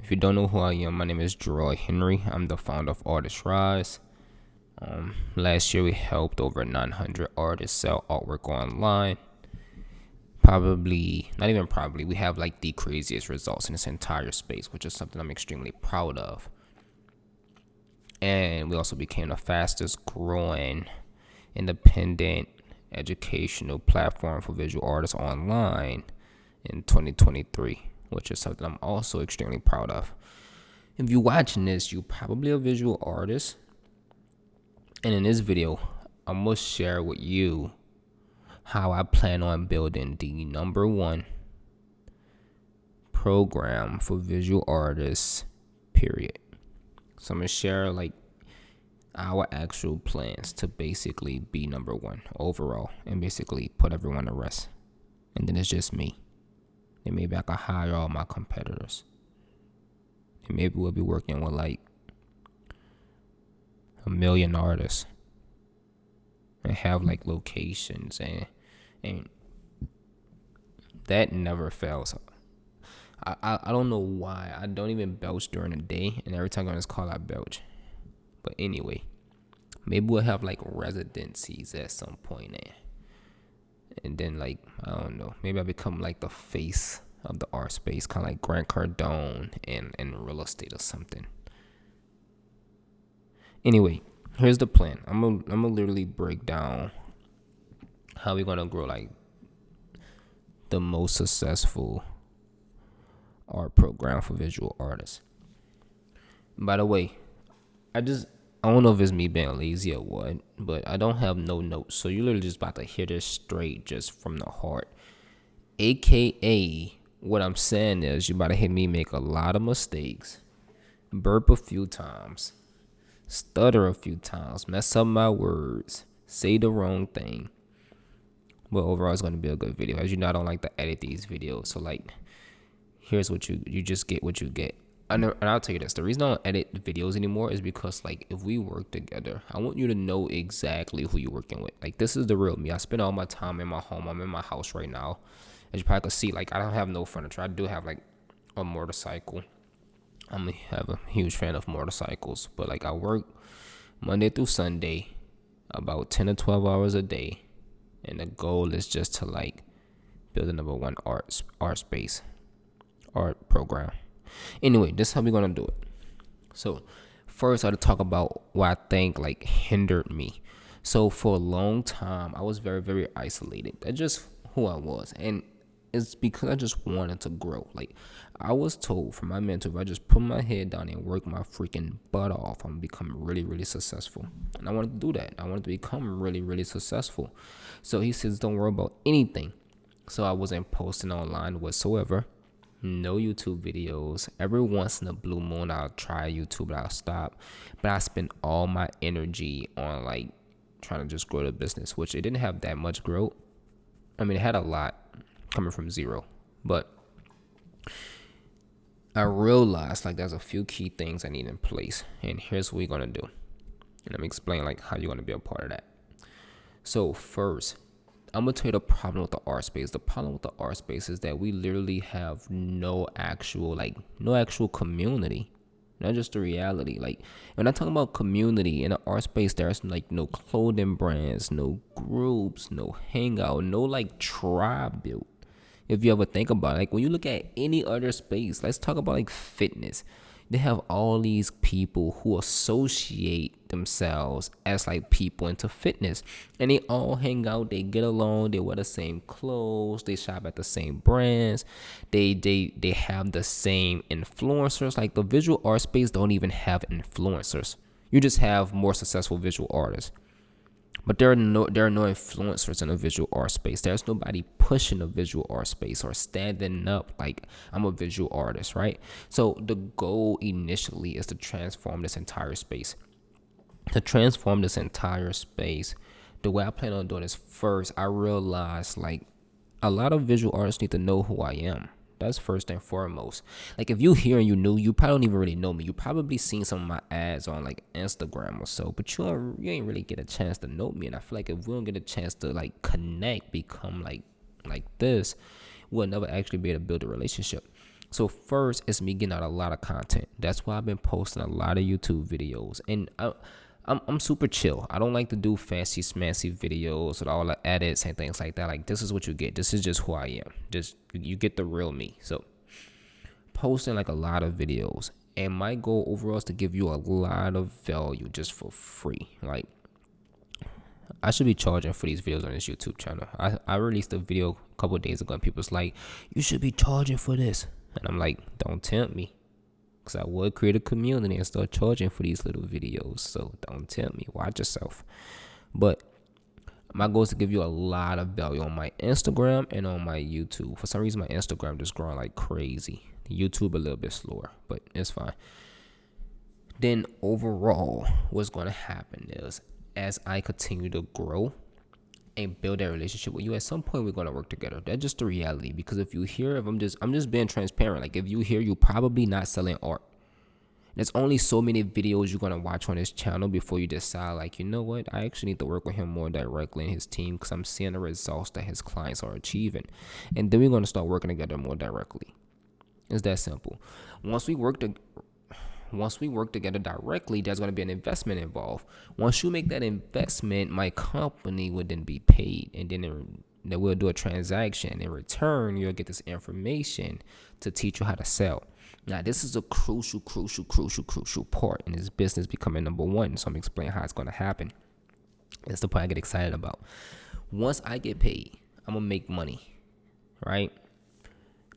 If you don't know who I am, my name is Gerard Henry. I'm the founder of ArtistRise. Last year, we helped over 900 artists sell artwork online. We have like the craziest results in this entire space, which is something I'm extremely proud of. And we also became the fastest growing independent educational platform for visual artists online in 2023, which is something I'm also extremely proud of. If you're watching this, you're probably a visual artist. And in this video, I'm going to share with you how I plan on building the number one program for visual artists, period. So I'm going to share like our actual plans to basically be number one overall and basically put everyone to rest. And then it's just me. And maybe I can hire all my competitors. And maybe we'll be working with like 1 million artists and have like locations and that never fails. I don't know why. I don't even belch during the day, and every time I on this call I belch. But anyway, maybe we'll have like residencies at some point there. And then like, I don't know, maybe I become like the face of the art space, kind of like Grant Cardone in real estate or something. Anyway, here's the plan. I'm gonna literally break down how we're gonna grow like the most successful art program for visual artists. By the way, I don't know if it's me being lazy or what, but I don't have no notes. So you're literally just about to hear this straight just from the heart. AKA, what I'm saying is you're about to hear me make a lot of mistakes, burp a few times, stutter a few times, mess up my words, say the wrong thing. But overall, it's going to be a good video. As you know, I don't like to edit these videos. So like, here's what you just get what you get. And I'll tell you this, the reason I don't edit videos anymore is because like if we work together, I want you to know exactly who you're working with. Like this is the real me. I spend all my time in my home. I'm in my house right now. As you probably can see, like I don't have no furniture. I do have like a motorcycle. I'm a huge fan of motorcycles, but like I work Monday through Sunday about 10 to 12 hours a day, and the goal is just to like build a number one art program. Anyway, this is how we're gonna do it. So first I had to talk about what I think like hindered me. So for a long time I was very, very isolated. That's just who I was, and it's because I just wanted to grow. Like I was told from my mentor, if I just put my head down and work my freaking butt off, I'm gonna become really, really successful. And I wanted to do that. I wanted to become really, really successful. So he says, don't worry about anything. So I wasn't posting online whatsoever. No YouTube videos. Every once in a blue moon, I'll try YouTube, but I'll stop. But I spend all my energy on like trying to just grow the business, which it didn't have that much growth. I mean, it had a lot coming from zero, but I realized like there's a few key things I need in place, and here's what we're gonna do. And let me explain like how you're gonna be a part of that. So first, I'm gonna tell you the problem with the art space. The problem with the art space is that we literally have no actual community. Not just the reality. Like when I talk about community in the art space, there's like no clothing brands, no groups, no hangout, no like tribe built. If you ever think about it, like when you look at any other space, let's talk about like fitness. They have all these people who associate themselves as like people into fitness, and they all hang out, they get along, they wear the same clothes, they shop at the same brands, they have the same influencers. Like the visual art space don't even have influencers. You just have more successful visual artists. But there are no influencers in a visual art space. There's nobody pushing a visual art space or standing up like I'm a visual artist, right? So the goal initially is to transform this entire space. The way I plan on doing this, first, I realized like a lot of visual artists need to know who I am. That's first and foremost. Like if you here and you new, you probably don't even really know me. You probably seen some of my ads on like Instagram or so, but you ain't really get a chance to know me. And I feel like if we don't get a chance to like connect, become like this, we'll never actually be able to build a relationship. So first, it's me getting out a lot of content. That's why I've been posting a lot of YouTube videos, and I'm super chill. I don't like to do fancy smancy videos with all the edits and things like that. Like, this is what you get. This is just who I am. Just you get the real me. So posting like a lot of videos, and my goal overall is to give you a lot of value just for free. Like, I should be charging for these videos on this YouTube channel. I released a video a couple of days ago, and people's like, you should be charging for this. And I'm like, don't tempt me. Because I would create a community and start charging for these little videos. So don't tempt me. Watch yourself. But my goal is to give you a lot of value on my Instagram and on my YouTube. For some reason, my Instagram just growing like crazy. YouTube a little bit slower, but it's fine. Then overall, what's going to happen is, as I continue to grow and build that relationship with you, at some point we're going to work together. That's just the reality. Because if you hear, I'm just being transparent. Like, if you hear, you probably not selling art. There's only so many videos you're going to watch on his channel before you decide, like, you know what, I actually need to work with him more directly in his team, because I'm seeing the results that his clients are achieving. And then we're going to start working together more directly. It's that simple. Once we work together directly, there's going to be an investment involved. Once you make that investment, my company would then be paid, and then we'll do a transaction. In return, you'll get this information to teach you how to sell. Now, this is a crucial part in this business becoming number one. So I'm explaining how it's going to happen. That's the part I get excited about. Once I get paid, I'm going to make money, right?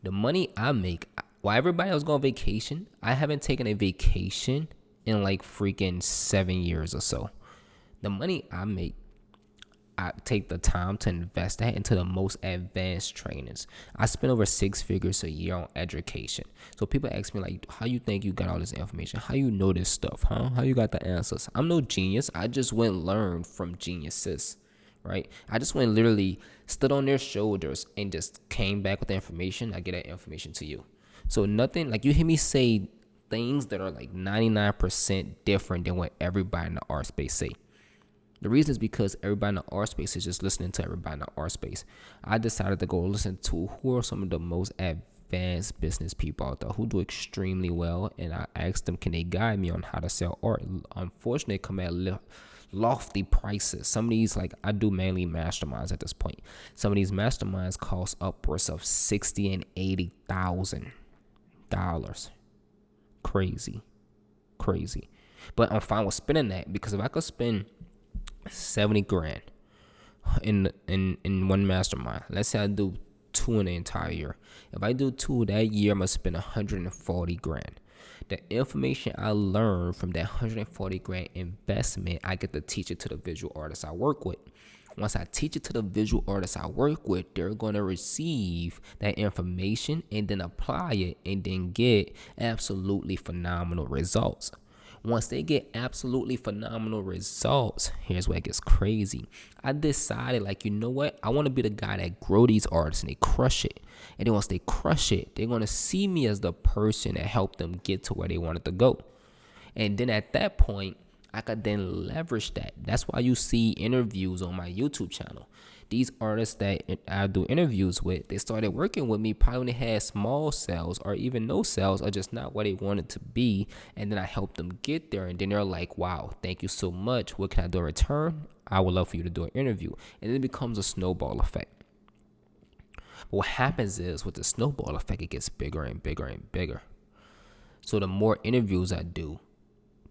The money I make, while everybody else go on vacation, I haven't taken a vacation in like freaking 7 years or so. The money I make, I take the time to invest that into the most advanced trainings. I spend over 6 figures a year on education. So people ask me, like, how you think you got all this information? How you know this stuff, huh? How you got the answers? I'm no genius. I just went and learned from geniuses, right? I just went and literally stood on their shoulders and just came back with the information. I get that information to you. So nothing, like, you hear me say things that are like 99% different than what everybody in the art space say. The reason is because everybody in the art space is just listening to everybody in the art space. I decided to go listen to who are some of the most advanced business people out there who do extremely well, and I asked them, can they guide me on how to sell art? Unfortunately, they come at lofty prices. Some of these, like, I do mainly masterminds at this point. Some of these masterminds cost upwards of $60,000 and $80,000. Crazy. But I'm fine with spending that, because if I could spend 70 grand in one mastermind, let's say I do 2 in the entire year. If I do 2 that year, I'm gonna spend 140 grand. The information I learned from that 140 grand investment, I get to teach it to the visual artists I work with. Once I teach it to the visual artists I work with, they're going to receive that information and then apply it and then get absolutely phenomenal results. Once they get absolutely phenomenal results, here's where it gets crazy. I decided, like, you know what? I want to be the guy that grow these artists and they crush it. And then once they crush it, they're going to see me as the person that helped them get to where they wanted to go. And then at that point, I could then leverage that. That's why you see interviews on my YouTube channel. These artists that I do interviews with, they started working with me probably when they had small sales or even no sales or just not where they wanted to be. And then I helped them get there. And then they're like, wow, thank you so much. What can I do in return? I would love for you to do an interview. And it becomes a snowball effect. But what happens is, with the snowball effect, it gets bigger and bigger and bigger. So the more interviews I do,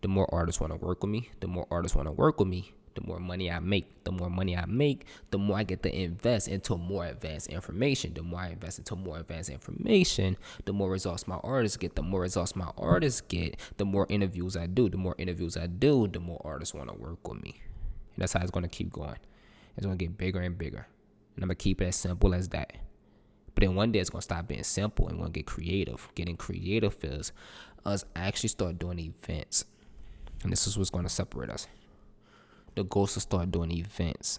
the more artists want to work with me. The more artists want to work with me, the more money I make. The more money I make, the more I get to invest into more advanced information. The more I invest into more advanced information, the more results my artists get. The more results my artists get, the more interviews I do. The more interviews I do, the more artists want to work with me. And that's how it's going to keep going. It's going to get bigger and bigger. And I'm going to keep it as simple as that. But then one day it's going to stop being simple and we're going to get creative. Getting creative is us actually start doing events. And this is what's going to separate us. The goal is to start doing events.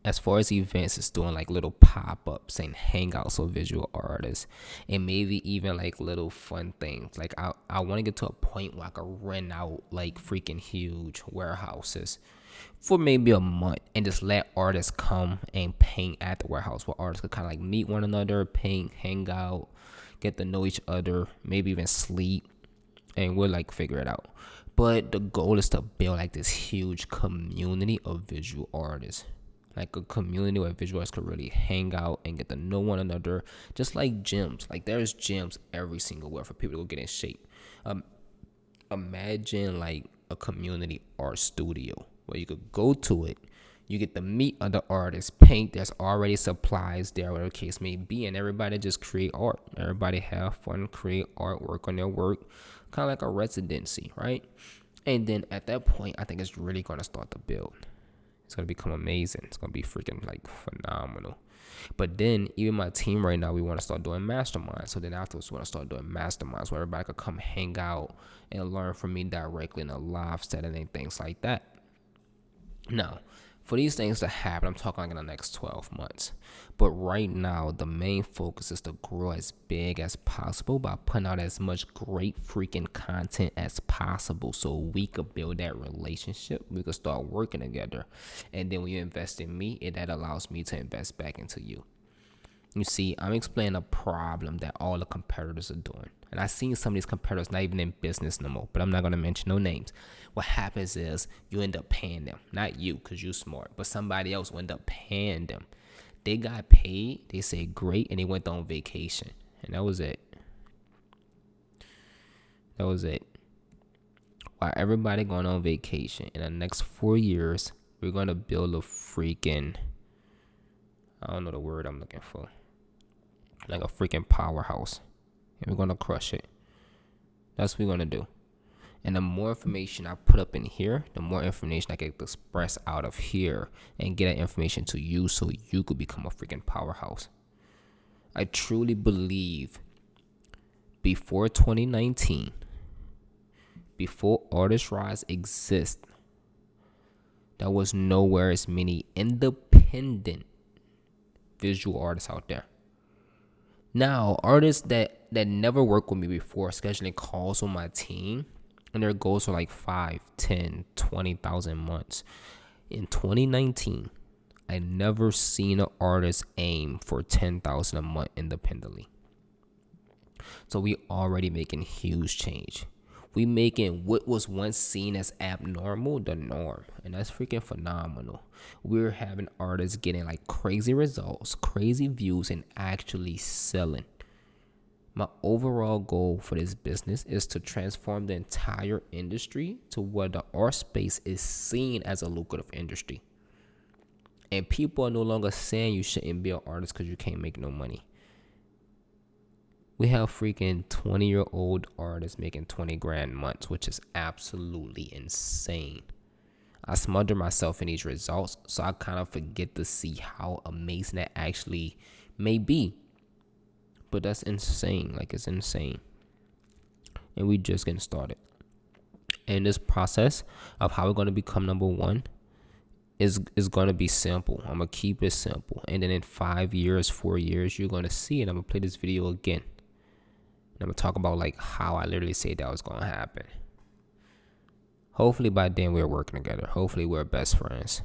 As far as events, it's doing like little pop-ups and hangouts with visual artists, and maybe even like little fun things. Like I want to get to a point where I can rent out like freaking huge warehouses for maybe a month and just let artists come and paint at the warehouse, where artists could kind of like meet one another, paint, hang out, get to know each other, maybe even sleep, and we'll like figure it out. But the goal is to build like this huge community of visual artists, like a community where visual artists could really hang out and get to know one another, just like gyms. Like there's gyms every single where for people to go get in shape. Imagine like a community art studio where you could go to it. You get to meet other artists, paint. There's already supplies there, whatever the case may be, and everybody just create art. Everybody have fun, create art, work on their work, kind of like a residency, right? And then at that point, I think it's really gonna start to build. It's gonna become amazing. It's gonna be freaking like phenomenal. But then even my team right now, we want to start doing masterminds. So then afterwards, we want to start doing masterminds where everybody could come hang out and learn from me directly in a live setting and things like that. Now, for these things to happen, I'm talking like in the next 12 months. But right now, the main focus is to grow as big as possible by putting out as much great freaking content as possible so we could build that relationship. We could start working together. And then when you invest in me, that allows me to invest back into you. You see, I'm explaining a problem that all the competitors are doing. And I've seen some of these competitors not even in business no more, but I'm not going to mention no names. What happens is you end up paying them. Not you, because you're smart, but somebody else will end up paying them. They got paid, they say great, and they went on vacation. And that was it. That was it. While everybody going on vacation, in the next 4 years, we're going to build a freaking, I don't know the word I'm looking for, like a freaking powerhouse. And we're going to crush it. That's what we're going to do. And the more information I put up in here, the more information I can express out of here and get that information to you so you could become a freaking powerhouse. I truly believe before 2019, before ArtistRise exists, there was nowhere as many independent visual artists out there. Now, artists that never worked with me before scheduling calls with my team, and their goals are like 5, 10, 20,000 months. In 2019, I never seen an artist aim for 10,000 a month independently. So we already making huge change. We making what was once seen as abnormal the norm, and that's freaking phenomenal. We're having artists getting like crazy results, crazy views, and actually selling. My overall goal for this business is to transform the entire industry to where the art space is seen as a lucrative industry. And people are no longer saying you shouldn't be an artist because you can't make no money. We have freaking 20-year-old artists making 20 grand months, which is absolutely insane. I smother myself in these results, so I kind of forget to see how amazing that actually may be. But that's insane. Like, it's insane. And we just getting started. And this process of how we're going to become number one is going to be simple. I'm going to keep it simple. And then in 5 years, 4 years, you're going to see it. I'm going to play this video again. And I'm going to talk about like how I literally said that was going to happen. Hopefully by then we're working together. Hopefully we're best friends.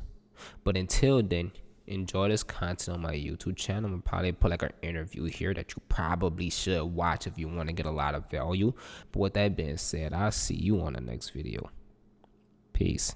But until then, enjoy this content on my YouTube channel. I'm going to probably put like an interview here that you probably should watch if you want to get a lot of value. But with that being said, I'll see you on the next video. Peace.